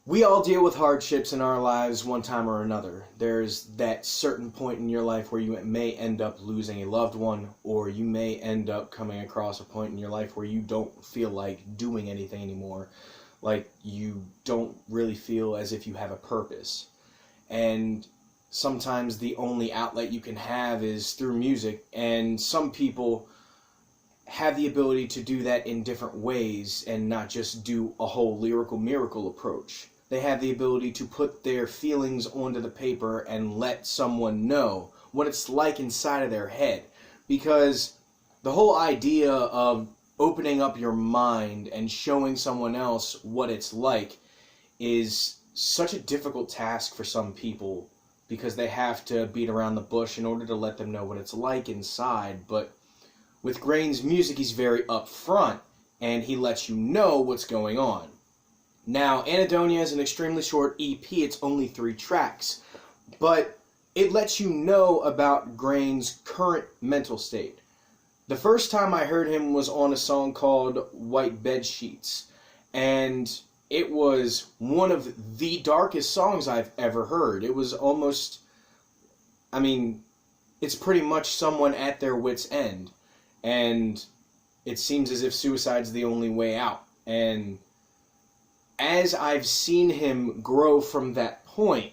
We all deal with hardships in our lives one time or another. There's that certain point in your life where you may end up losing a loved one, or you may end up coming across a point in your life where you don't feel like doing anything anymore. Like you don't really feel as if you have a purpose. And sometimes the only outlet you can have is through music, and some people have the ability to do that in different ways and not just do a whole lyrical miracle approach. They have the ability to put their feelings onto the paper and let someone know what it's like inside of their head. Because the whole idea of opening up your mind and showing someone else what it's like is such a difficult task for some people, because they have to beat around the bush in order to let them know what it's like inside. But with Grain's music, he's very upfront, and he lets you know what's going on. Now, Anhedonia is an extremely short EP. It's only 3 tracks, but it lets you know about Grain's current mental state. The first time I heard him was on a song called White Bed Sheets, and it was one of the darkest songs I've ever heard. It was almost, it's pretty much someone at their wit's end, and it seems as if suicide's the only way out. And as I've seen him grow from that point,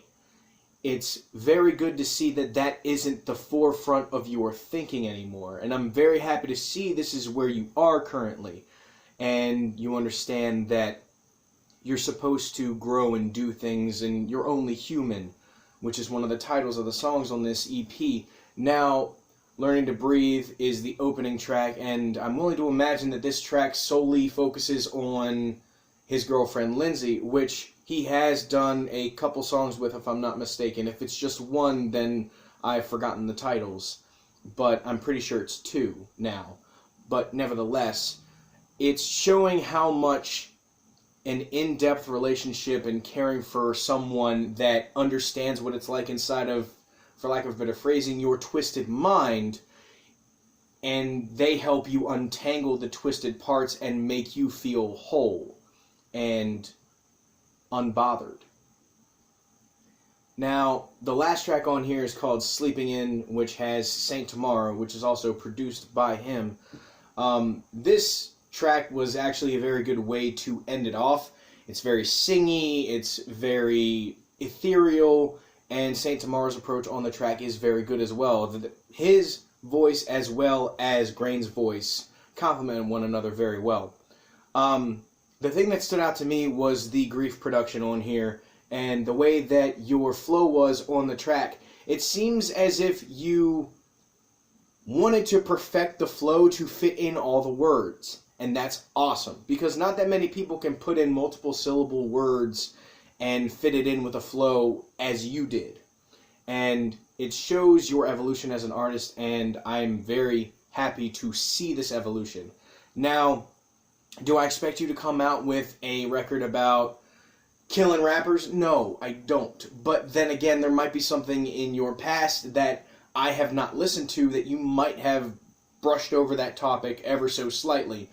it's very good to see that that isn't the forefront of your thinking anymore. And I'm very happy to see this is where you are currently. And you understand that you're supposed to grow and do things, and you're only human, which is one of the titles of the songs on this EP. Now, Learning to Breathe is the opening track, and I'm willing to imagine that this track solely focuses on his girlfriend Lindsay, which he has done a couple songs with, if I'm not mistaken. If it's just one, then I've forgotten the titles, but I'm pretty sure it's 2 now. But nevertheless, it's showing how much an in-depth relationship and caring for someone that understands what it's like inside of, for lack of better phrasing, your twisted mind, and they help you untangle the twisted parts and make you feel whole and unbothered. Now, the last track on here is called Sleeping In, which has Saint Tomorrow, which is also produced by him. This track was actually a very good way to end it off. It's very singy, it's very ethereal, and Saint Tomorrow's approach on the track is very good as well. His voice as well as Grain's voice complement one another very well. The thing that stood out to me was the grief production on here, and the way that your flow was on the track. It seems as if you wanted to perfect the flow to fit in all the words, and that's awesome, because not that many people can put in multiple syllable words and fit it in with a flow as you did. And it shows your evolution as an artist, and I'm very happy to see this evolution. Now, do I expect you to come out with a record about killing rappers? No, I don't. But then again, there might be something in your past that I have not listened to that you might have brushed over that topic ever so slightly.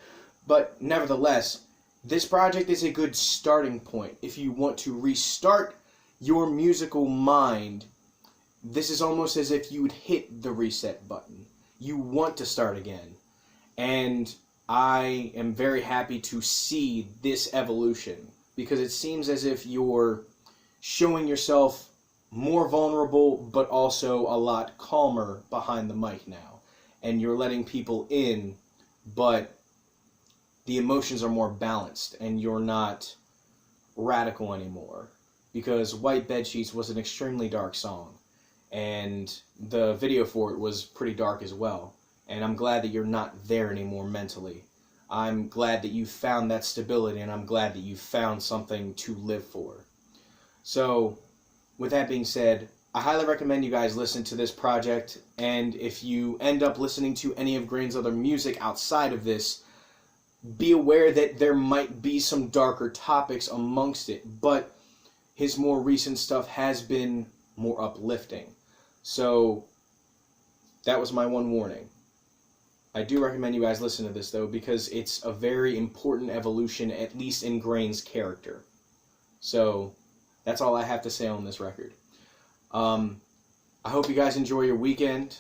But nevertheless, this project is a good starting point. If you want to restart your musical mind, this is almost as if you would hit the reset button. You want to start again. And I am very happy to see this evolution, because it seems as if you're showing yourself more vulnerable, but also a lot calmer behind the mic now. And you're letting people in, but the emotions are more balanced, and you're not radical anymore. Because White Bed Sheets was an extremely dark song, and the video for it was pretty dark as well. And I'm glad that you're not there anymore mentally. I'm glad that you found that stability, and I'm glad that you found something to live for. So, with that being said, I highly recommend you guys listen to this project, and if you end up listening to any of Grain's other music outside of this, be aware that there might be some darker topics amongst it, but his more recent stuff has been more uplifting. So, that was my one warning. I do recommend you guys listen to this, though, because it's a very important evolution, at least in Grain's character. So that's all I have to say on this record. I hope you guys enjoy your weekend.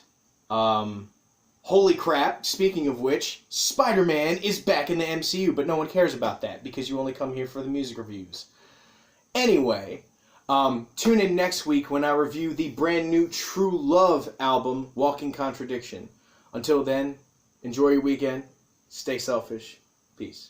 Holy crap, speaking of which, Spider-Man is back in the MCU, but no one cares about that because you only come here for the music reviews. Anyway, tune in next week when I review the brand new True Love album, Walking Contradiction. Until then, enjoy your weekend. Stay selfish. Peace.